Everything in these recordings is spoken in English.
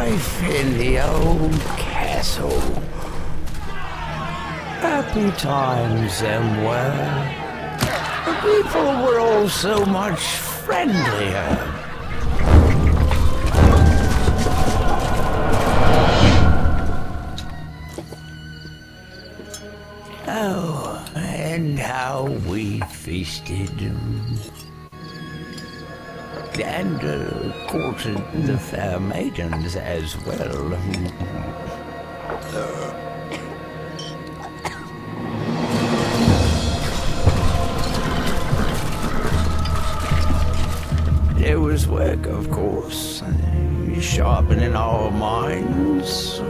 life in the old castle. Happy times them were. The people were all so much friendlier. Oh, and how we feasted. And courted the fair maidens as well. There was work, of course, sharpening our minds.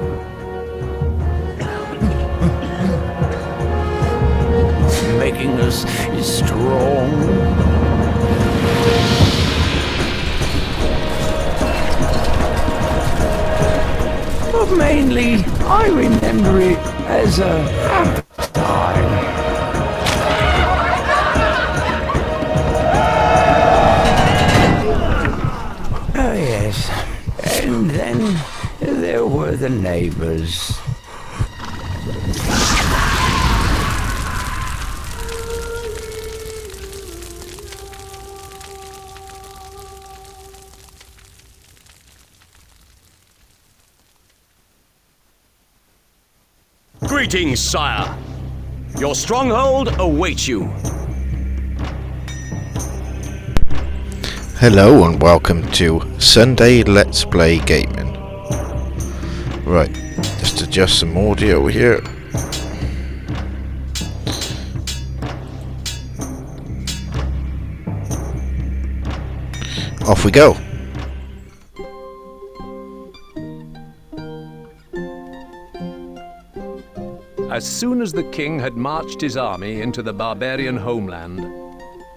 Making us strong. But mainly, I remember it as a happy time. Oh yes, and then there were the neighbors. Greetings, sire. Your stronghold awaits you. Hello and welcome to Sunday Let's Play Gaming. Right, just adjust some audio here. Off we go. As soon as the king had marched his army into the barbarian homeland,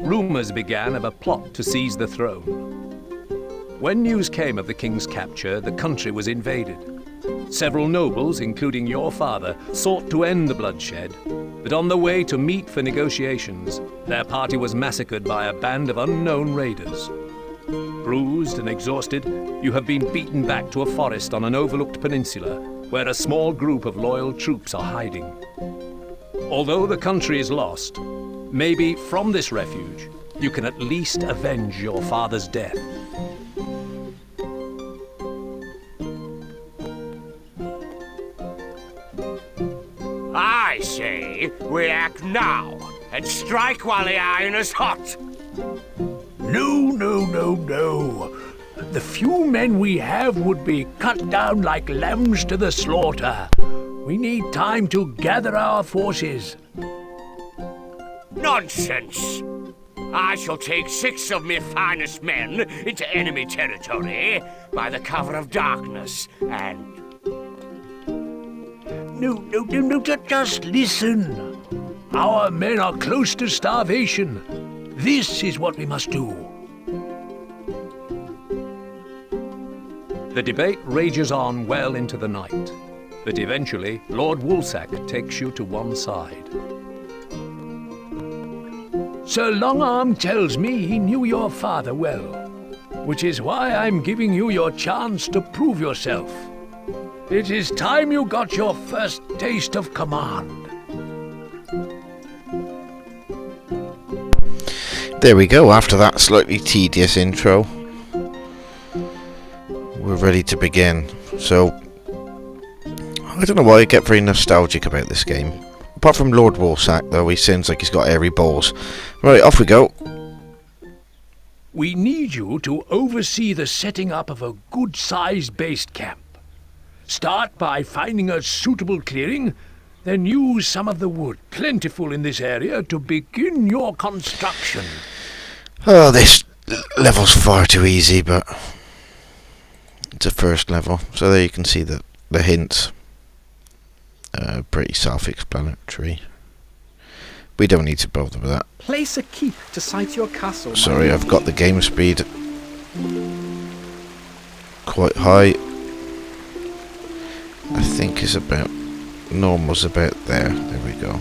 rumors began of a plot to seize the throne. When news came of the king's capture, the country was invaded. Several nobles, including your father, sought to end the bloodshed, but on the way to meet for negotiations, their party was massacred by a band of unknown raiders. Bruised and exhausted, you have been beaten back to a forest on an overlooked peninsula, where a small group of loyal troops are hiding. Although the country is lost, maybe from this refuge, you can at least avenge your father's death. I say we act now and strike while the iron is hot. No. The few men we have would be cut down like lambs to the slaughter. We need time to gather our forces. Nonsense! I shall take 6 of my finest men into enemy territory by the cover of darkness and... No, just listen. Our men are close to starvation. This is what we must do. The debate rages on well into the night, but eventually Lord Woolsack takes you to one side. Sir Longarm tells me he knew your father well, which is why I'm giving you your chance to prove yourself. It is time you got your first taste of command. There we go, after that slightly tedious intro. We're ready to begin. So, I don't know why I get very nostalgic about this game. Apart from Lord Woolsack, though, he seems like he's got airy balls. Right, off we go. We need you to oversee the setting up of a good-sized base camp. Start by finding a suitable clearing, then use some of the wood plentiful in this area to begin your construction. Oh, this level's far too easy, but it's a first level. So there you can see the hints. Pretty self-explanatory. We don't need to bother with that. Place a keep to sight your castle. Sorry, I've got the game speed quite high. I think it's about... normal's about there. There we go.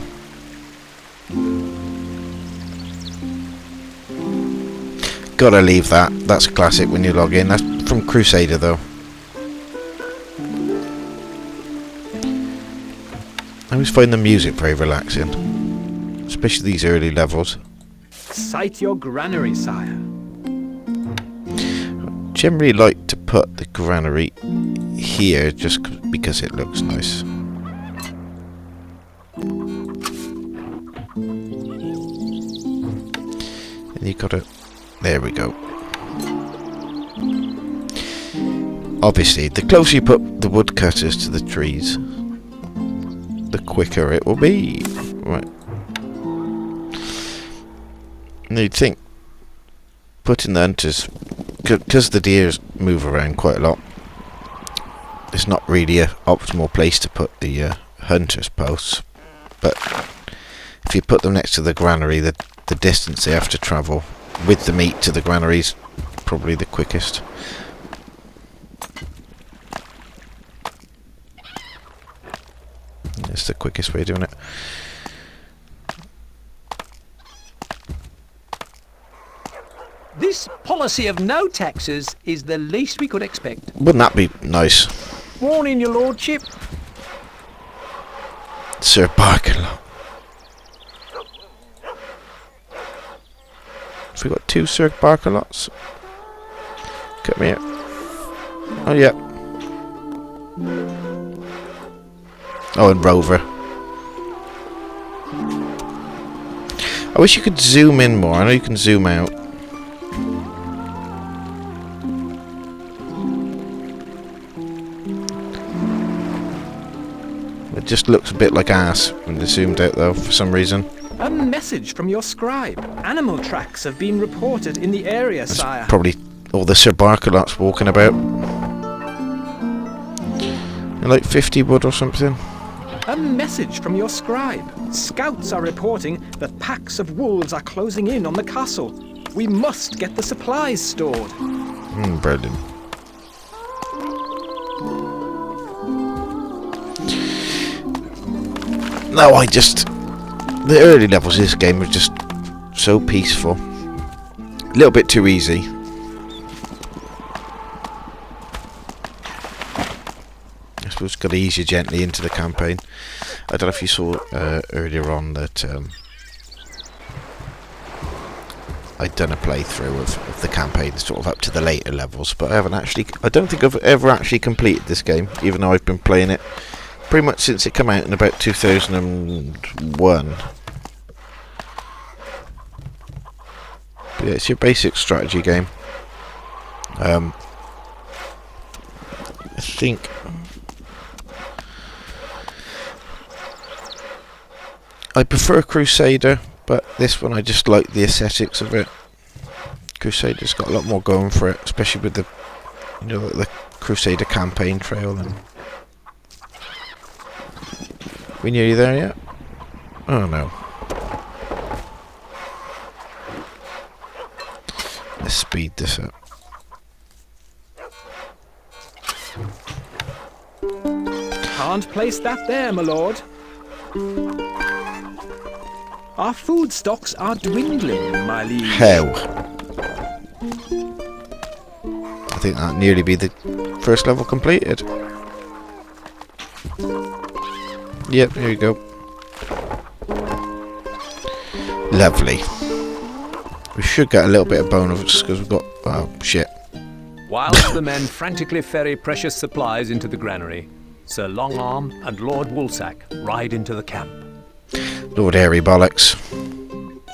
Gotta leave that. That's classic when you log in. That's from Crusader though. always find the music very relaxing, especially these early levels. Site your granary, sire. Generally like to put the granary here just because it looks nice. And you got it. There we go. Obviously, the closer you put the woodcutters to the trees, the quicker it will be. Right. And you'd think putting the hunters, because the deers move around quite a lot, it's not really an optimal place to put the hunters posts. But if you put them next to the granary, the distance they have to travel with the meat to the granary is probably the quickest. It's the quickest way of doing it. This policy of no taxes is the least we could expect. Wouldn't that be nice? Warning, your lordship. Sir Barkalot. Have we got 2 Sir Barkalots? Come here. Oh, yeah. Oh, and Rover. I wish you could zoom in more. I know you can zoom out. It just looks a bit like ass when it's zoomed out, though, for some reason. A message from your scribe. Animal tracks have been reported in the area, That's sire. probably all the Sir Barkalots walking about. They're like 50 wood or something. A message from your scribe. Scouts are reporting that packs of wolves are closing in on the castle. We must get the supplies stored. Brilliant. No, the early levels of this game are just so peaceful. A little bit too easy. I suppose got to ease you gently into the campaign. I don't know if you saw earlier on that I'd done a playthrough of the campaign sort of up to the later levels, but I don't think I've ever actually completed this game, even though I've been playing it pretty much since it came out in about 2001. But yeah, it's your basic strategy game. I think I prefer Crusader, but this one I just like the aesthetics of it. Crusader's got a lot more going for it, especially with the the Crusader campaign trail. And we nearly there yet? Oh no. Let's speed this up. Can't place that there, my lord. Our food stocks are dwindling, my liege. How? I think that'll nearly be the first level completed. Yep, here you go. Lovely. We should get a little bit of bonus because we've got... oh, shit. Whilst the men frantically ferry precious supplies into the granary, Sir Longarm and Lord Woolsack ride into the camp. Lord Airy Bollocks.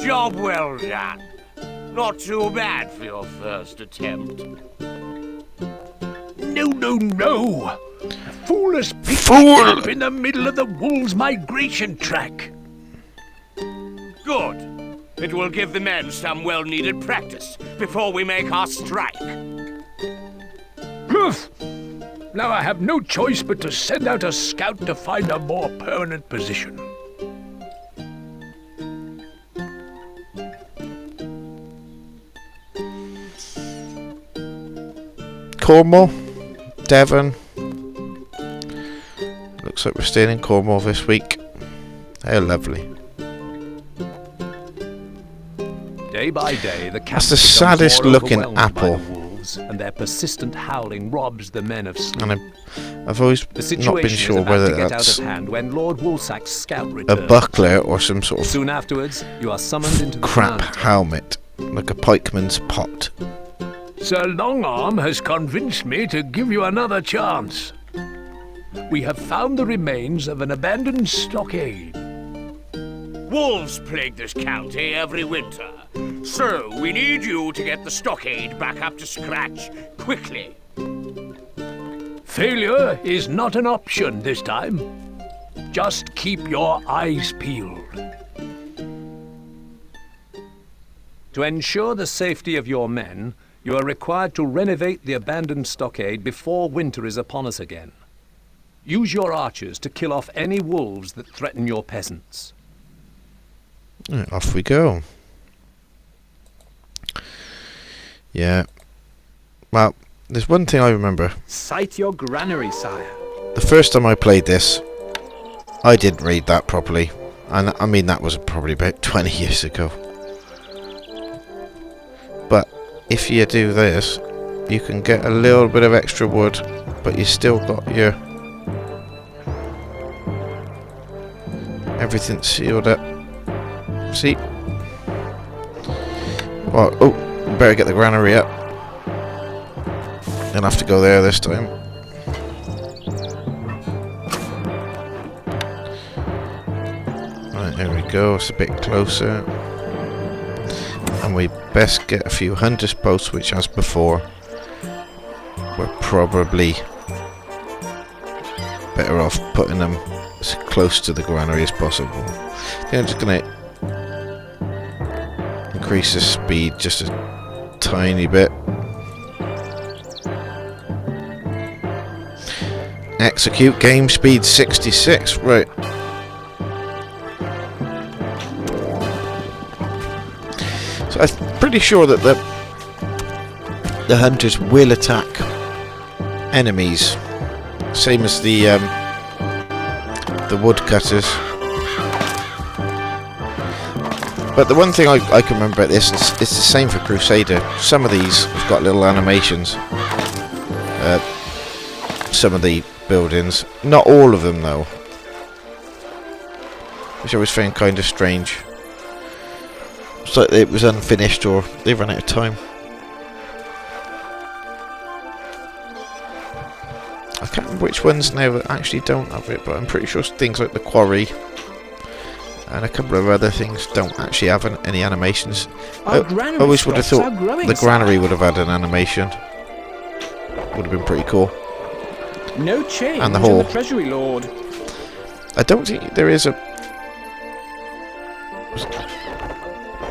Job well done. Not too bad for your first attempt. No, no, no! The fool has picked Fool! me up in the middle of the wolves' migration track. Good. It will give the men some well-needed practice before we make our strike. Poof! Now I have no choice but to send out a scout to find a more permanent position. Cornwall, Devon. Looks like we're staying in Cornwall this week. How lovely. Day by day, the camp That's the becomes saddest more looking overwhelmed by apple the wolves wolves, and their persistent howling robs the men of sleep. And I've always The not situation been sure is about whether to get that's out of hand when Lord Woolsack's scout a returns. buckler or some sort of Soon afterwards, you are summoned into the crap command. helmet, like a pikeman's pot. Sir Longarm has convinced me to give you another chance. We have found the remains of an abandoned stockade. Wolves plague this county every winter. So we need you to get the stockade back up to scratch quickly. Failure is not an option this time. Just keep your eyes peeled. To ensure the safety of your men, you are required to renovate the abandoned stockade before winter is upon us again. Use your archers to kill off any wolves that threaten your peasants. Right, off we go. Yeah. Well, there's one thing I remember. Sight your granary, sire. The first time I played this, I didn't read that properly. And I mean, that was probably about 20 years ago. But if you do this, you can get a little bit of extra wood, but you still got your everything sealed up. See? Well, oh, better get the granary up. Don't have to go there this time. Right, there we go. It's a bit closer. And we best get a few hunters posts, which, as before, we're probably better off putting them as close to the granary as possible. Okay, I'm just going to increase the speed just a tiny bit. Execute game speed 66, right. So I'm pretty sure that the hunters will attack enemies, same as the woodcutters. But the one thing I can remember about this is it's the same for Crusader. Some of these have got little animations. Some of the buildings, not all of them though, which I always found kind of strange. It's like it was unfinished or they ran out of time. I can't remember which ones now that actually don't have it, but I'm pretty sure things like the quarry and a couple of other things don't actually have any animations. I always would have thought the granary would have had an animation. Would have been pretty cool. No change And the in hall. the Treasury Lord. I don't think there is a...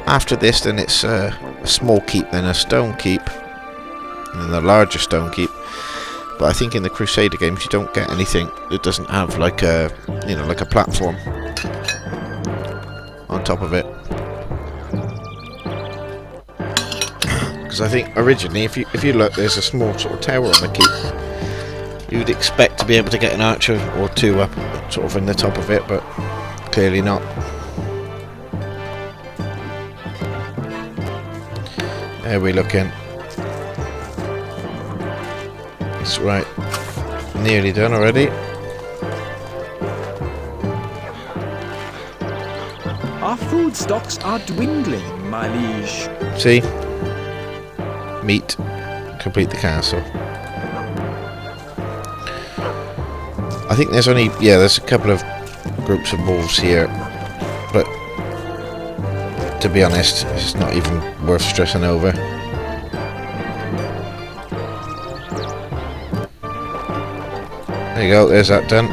After this, then it's a small keep, then a stone keep, and then the larger stone keep. But I think in the Crusader games you don't get anything that doesn't have like a, you know, like a platform on top of it. Because I think originally, if you look, there's a small sort of tower on the keep. You'd expect to be able to get an archer or two up, sort of in the top of it, but clearly not. There we're looking. That's right. Nearly done already. Our food stocks are dwindling, my liege. See? Meat. Complete the castle. I think there's only, yeah, there's a couple of groups of wolves here, but to be honest, it's not even worth stressing over. There you go, there's that done.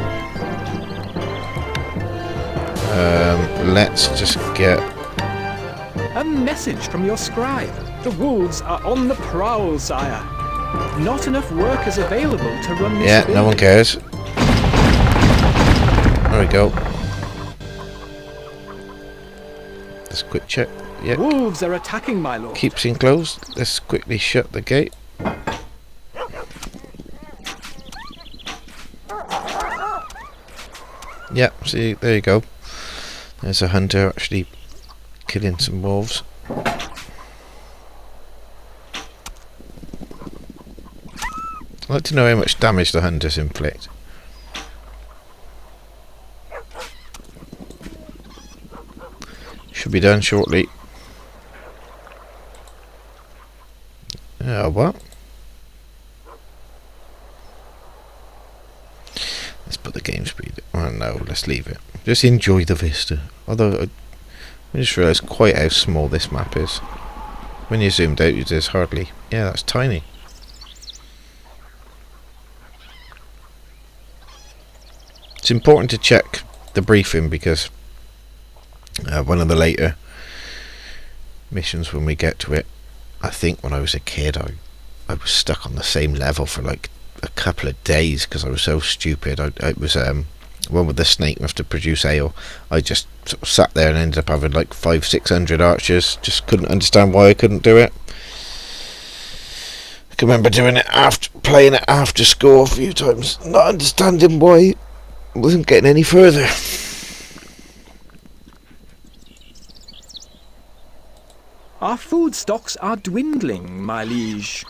Let's just get... A message from your scribe. The wolves are on the prowl, sire. Not enough workers available to run this Yeah, building. no one cares. There we go. Let's quick check. Yeah. Wolves are attacking, my lord. Keeps enclosed. Let's quickly shut the gate. Yeah, see, there you go. There's a hunter actually killing some wolves. I'd like to know how much damage the hunters inflict. Should be done shortly. What? Let's put the game speed. Oh no, let's leave it. Just enjoy the vista. Although I just realised quite how small this map is. When you zoomed out, there's hardly. Yeah, that's tiny. It's important to check the briefing because one of the later missions, when we get to it, I think when I was a kid, I was stuck on the same level for like a couple of days because I was so stupid. I was one with the snake have to produce ale. I just sort of sat there and ended up having like 500-600 archers. Just couldn't understand why I couldn't do it. I can remember doing it playing it after school a few times, not understanding why I wasn't getting any further. Our food stocks are dwindling, my liege.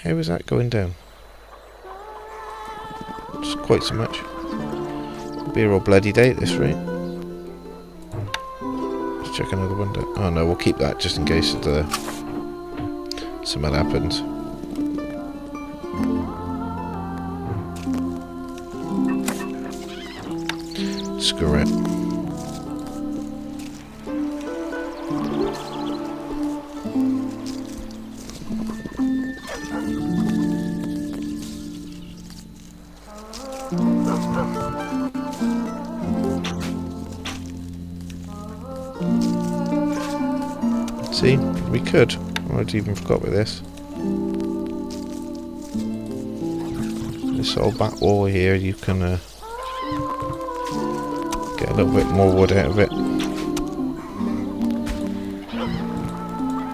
How is that going down? Just quite so much. Be a real bloody day at this rate. Let's check another window. Oh no, we'll keep that just in case something happens. Screw it. See, we could. I'd even forgot with this. This old back wall here, you can get a little bit more wood out of it.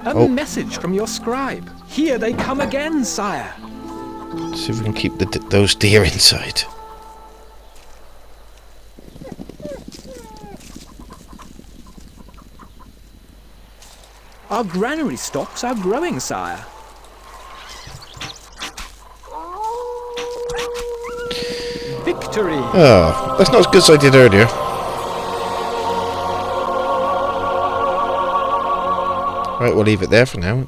A message from your scribe. Here they come again, sire. Let's see if we can keep those deer inside. Our granary stocks are growing, sire. Victory! Oh, that's not as good as I did earlier. Right, we'll leave it there for now.